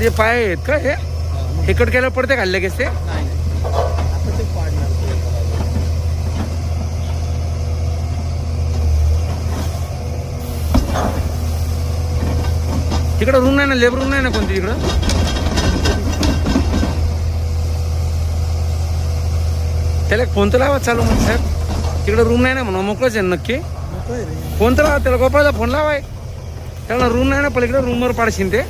त्याचे पाय आहेत का हे? हे कट केलं पडते का लगेच ते? नाही आता ते पाडणार ते एका बाजूला. तिकडं रूम नाही ना, लेबर रूम नाही ना कोणती तिकडं? त्याला एक फोन तर लावा चालू म्हणजे साहेब, तिकडं रूम नाही ना म्हणून मोकळंच आहे नक्की. नको आहे रे. फोन तर लावा त्याला, गोपाळचा फोन लावाय त्याला. रूम नाही ना पलीकडे, रूमवर पाडशील ते.